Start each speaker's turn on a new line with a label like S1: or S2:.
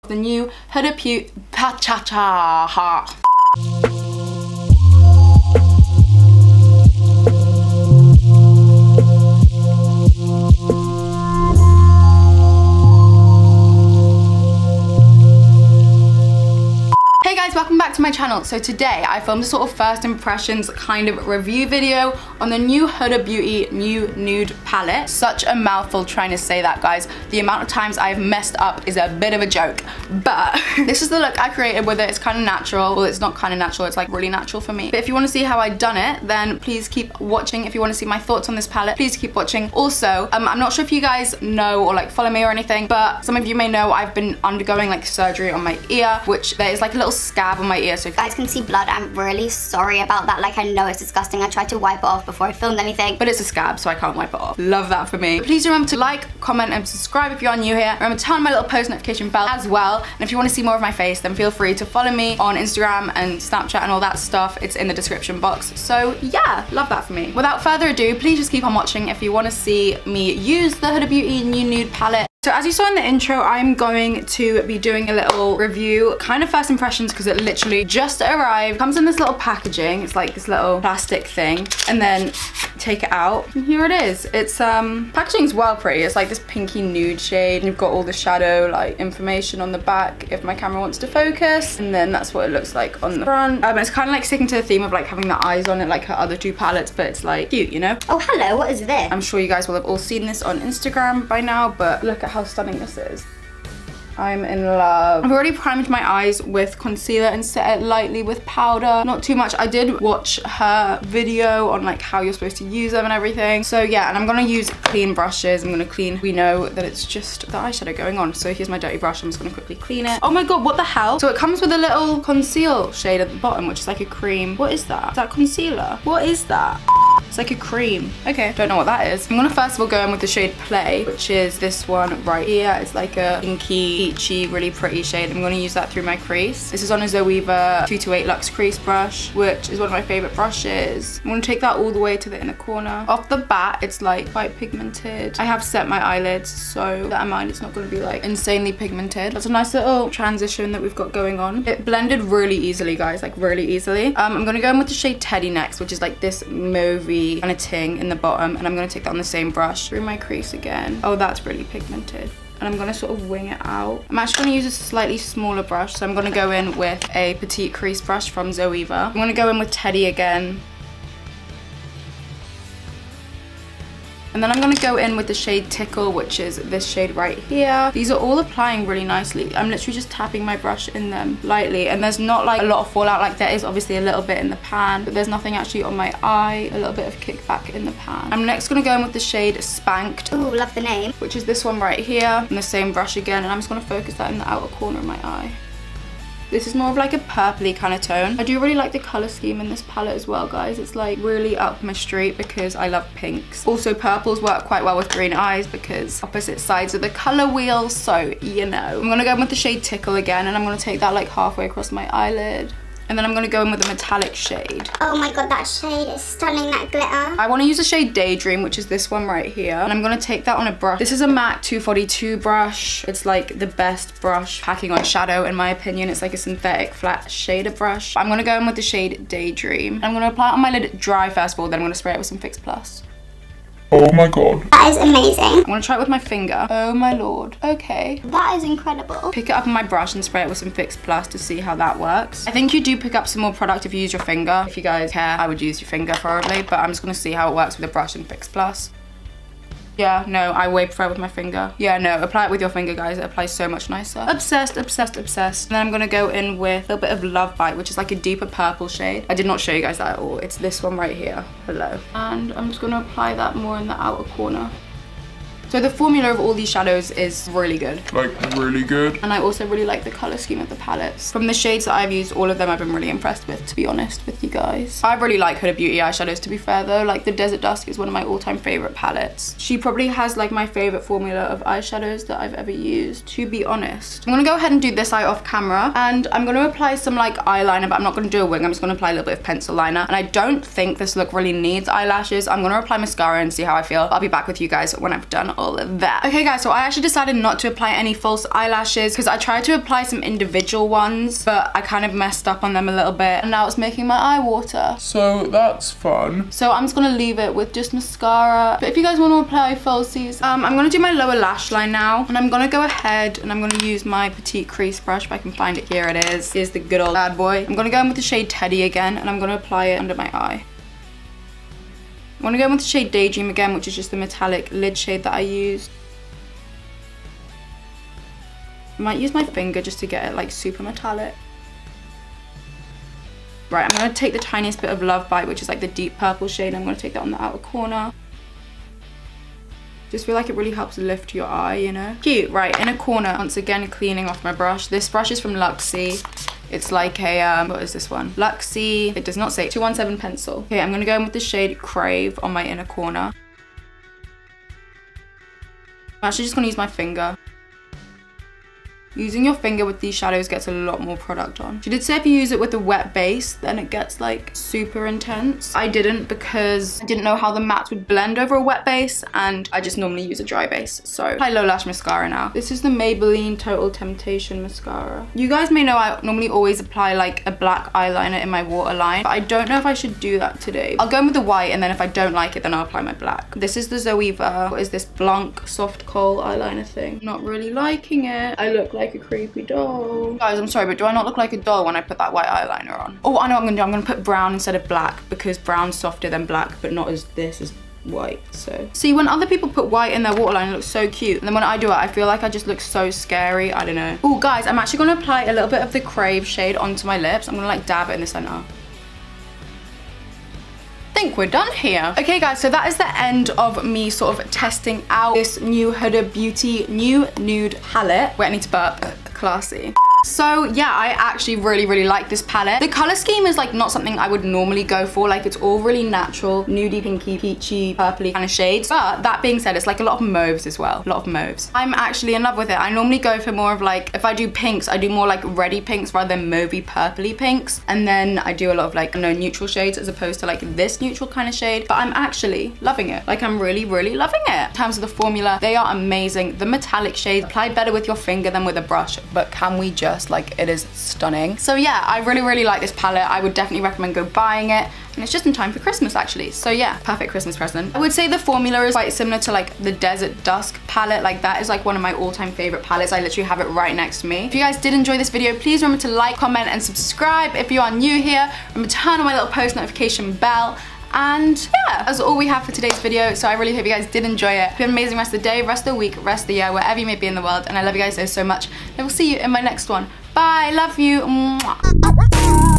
S1: The new Huda Beauty Pa-cha-cha-ha. Hey guys, welcome back to my channel. So today I filmed a sort of first impressions kind of review video on the new Huda Beauty new nude palette. Such a mouthful trying to say that, guys. The amount of times I've messed up is a bit of a joke, but this is the look I created with it. It's kind of natural. Well, it's not kind of natural, it's like really natural for me. But if you want to see how I've done it, then please keep watching. If you want to see my thoughts on this palette, please keep watching. Also, I'm not sure if you guys know or like follow me or anything, but some of you may know I've been undergoing like surgery on my ear, which there is like a little scab on my ear. So if you guys can see blood, I'm really sorry about that. Like, I know it's disgusting. I tried to wipe it off before I filmed anything, but it's a scab, so I can't wipe it off. Love that for me. Please remember to like, comment, and subscribe if you are new here. Remember to turn on my little post notification bell as well. And if you want to see more of my face, then feel free to follow me on Instagram and Snapchat and all that stuff. It's in the description box. So yeah, love that for me. Without further ado, please just keep on watching if you want to see me use the Huda Beauty new nude palette. So as you saw in the intro, I'm going to be doing a little review, kind of first impressions, because it literally just arrived. Comes in this little packaging. It's like this little plastic thing, and then take it out, and here it is. It's packaging's well pretty. It's like this pinky nude shade, and you've got all the shadow like information on the back if my camera wants to focus, and then that's what it looks like on the front. It's kind of like sticking to the theme of like having the eyes on it like her other two palettes, but it's like cute, you know?
S2: Oh hello, what is this?
S1: I'm sure you guys will have all seen this on Instagram by now, but look at how stunning this is. I'm in love. I've already primed my eyes with concealer and set it lightly with powder. Not too much. I did watch her video on like how you're supposed to use them and everything. So yeah, and I'm gonna use clean brushes. I'm gonna clean. We know that it's just the eyeshadow going on. So here's my dirty brush. I'm just gonna quickly clean it. Oh my god, what the hell? So it comes with a little conceal shade at the bottom, which is like a cream. What is that? Is that concealer? What is that? It's like a cream. Okay, don't know what that is. I'm gonna first of all go in with the shade Play, which is this one right here. It's like a pinky, peachy, really pretty shade. I'm gonna use that through my crease. This is on a Zoeva 228 Luxe crease brush, which is one of my favorite brushes. I'm gonna take that all the way to the inner corner. Off the bat, it's like quite pigmented. I have set my eyelids so that in mind it's not gonna be like insanely pigmented. That's a nice little transition that we've got going on. It blended really easily, guys, like really easily. I'm gonna go in with the shade Teddy next, which is like this mauvey kind of ting in the bottom, and I'm gonna take that on the same brush through my crease again. Oh, that's really pigmented. And I'm gonna sort of wing it out. I'm actually gonna use a slightly smaller brush, so I'm gonna go in with a petite crease brush from Zoeva. I'm gonna go in with Teddy again. And then I'm gonna go in with the shade Tickle, which is this shade right here. These are all applying really nicely. I'm literally just tapping my brush in them lightly, and there's not like a lot of fallout. Like there is obviously a little bit in the pan, but there's nothing actually on my eye. A little bit of kickback in the pan. I'm next gonna go in with the shade Spanked.
S2: Ooh, love the name.
S1: Which is this one right here, and the same brush again, and I'm just gonna focus that in the outer corner of my eye. This is more of like a purpley kind of tone. I do really like the color scheme in this palette as well, guys. It's like really up my street because I love pinks. Also, purples work quite well with green eyes because opposite sides of the color wheel, so you know. I'm gonna go in with the shade Tickle again, and I'm gonna take that like halfway across my eyelid. And then I'm gonna go in with a metallic shade.
S2: Oh my god, that shade is stunning, that glitter.
S1: I wanna use the shade Daydream, which is this one right here. And I'm gonna take that on a brush. This is a MAC 242 brush. It's like the best brush packing on shadow, in my opinion. It's like a synthetic flat shader brush. I'm gonna go in with the shade Daydream. I'm gonna apply it on my lid dry first of all, then I'm gonna spray it with some Fix Plus.
S3: Oh my god.
S2: That is amazing.
S1: I'm gonna try it with my finger. Oh my lord. Okay.
S2: That is incredible.
S1: Pick it up on my brush and spray it with some Fix Plus to see how that works. I think you do pick up some more product if you use your finger. If you guys care, I would use your finger probably, but I'm just gonna see how it works with a brush and Fix Plus. Yeah, no, I way prefer with my finger. Yeah, no, apply it with your finger, guys. It applies so much nicer. Obsessed, obsessed, obsessed. And then I'm gonna go in with a little bit of Love Bite, which is like a deeper purple shade. I did not show you guys that at all. It's this one right here. Hello. And I'm just gonna apply that more in the outer corner. So the formula of all these shadows is really good.
S3: Like, really good.
S1: And I also really like the color scheme of the palettes. From the shades that I've used, all of them I've been really impressed with, to be honest with you guys. I really like Huda Beauty eyeshadows, to be fair though. Like the Desert Dusk is one of my all-time favorite palettes. She probably has like my favorite formula of eyeshadows that I've ever used, to be honest. I'm gonna go ahead and do this eye off camera, and I'm gonna apply some like eyeliner, but I'm not gonna do a wing. I'm just gonna apply a little bit of pencil liner. And I don't think this look really needs eyelashes. I'm gonna apply mascara and see how I feel. I'll be back with you guys when I've done all of that. Okay guys, so I actually decided not to apply any false eyelashes because I tried to apply some individual ones, but I kind of messed up on them a little bit and now it's making my eye water.
S3: So that's fun.
S1: So I'm just gonna leave it with just mascara. But if you guys want to apply falsies, I'm gonna do my lower lash line now, and I'm gonna go ahead and I'm gonna use my petite crease brush if I can find it. Here it is. Here's the good old bad boy. I'm gonna go in with the shade Teddy again, and I'm gonna apply it under my eye. I'm gonna go in with the shade Daydream again, which is just the metallic lid shade that I used. I might use my finger just to get it like super metallic. Right, I'm gonna take the tiniest bit of Love Bite, which is like the deep purple shade. I'm gonna take that on the outer corner. Just feel like it really helps lift your eye, you know? Cute. Right, inner corner, once again cleaning off my brush. This brush is from Luxie. It's like a, what is this one? Luxie, it does not say, 217 pencil. Okay, I'm gonna go in with the shade Crave on my inner corner. I'm actually just gonna use my finger. Using your finger with these shadows gets a lot more product on. She did say if you use it with a wet base, then it gets like super intense. I didn't because I didn't know how the mattes would blend over a wet base, and I just normally use a dry base. So apply low lash mascara now. This is the Maybelline Total Temptation mascara. You guys may know I normally always apply like a black eyeliner in my waterline, but I don't know if I should do that today. I'll go in with the white, and then if I don't like it, then I'll apply my black. This is the Zoeva, what is this, Blanc Soft Kohl eyeliner thing. Not really liking it. I look like a creepy doll. Guys, I'm sorry, but do I not look like a doll when I put that white eyeliner on? Oh, I know what I'm gonna do. I'm gonna put brown instead of black because brown's softer than black, but not as this is white. So see, when other people put white in their waterline, it looks so cute, and then when I do it, I feel like I just look so scary. I don't know. Oh guys, I'm actually gonna apply a little bit of the Crave shade onto my lips. I'm gonna like dab it in the center. I think we're done here. Okay guys, so that is the end of me sort of testing out this new Huda Beauty new nude palette. Wait, I need to burp. Classy. So yeah, I actually really like this palette. The color scheme is like not something I would normally go for. Like it's all really natural, nudie, pinky, peachy, purpley kind of shades. But that being said, it's like a lot of mauves as well. A lot of mauves. I'm actually in love with it. I normally go for more of like, if I do pinks, I do more like reddy pinks rather than mauvey, purpley pinks. And then I do a lot of like, neutral shades as opposed to like this neutral kind of shade. But I'm actually loving it. Like I'm really loving it. In terms of the formula, they are amazing. The metallic shades apply better with your finger than with a brush, but can we just like, it is stunning. So yeah, I really like this palette. I would definitely recommend go buying it, and it's just in time for Christmas actually. So yeah, perfect Christmas present. I would say the formula is quite similar to like the Desert Dusk palette. Like that is like one of my all-time favorite palettes. I literally have it right next to me. If you guys did enjoy this video, please remember to like, comment, and subscribe. If you are new here, remember to turn on my little post notification bell. And yeah, that's all we have for today's video. So I really hope you guys did enjoy it. Have an amazing rest of the day, rest of the week, rest of the year, wherever you may be in the world. And I love you guys so much. I will see you in my next one. Bye, love you. Mwah.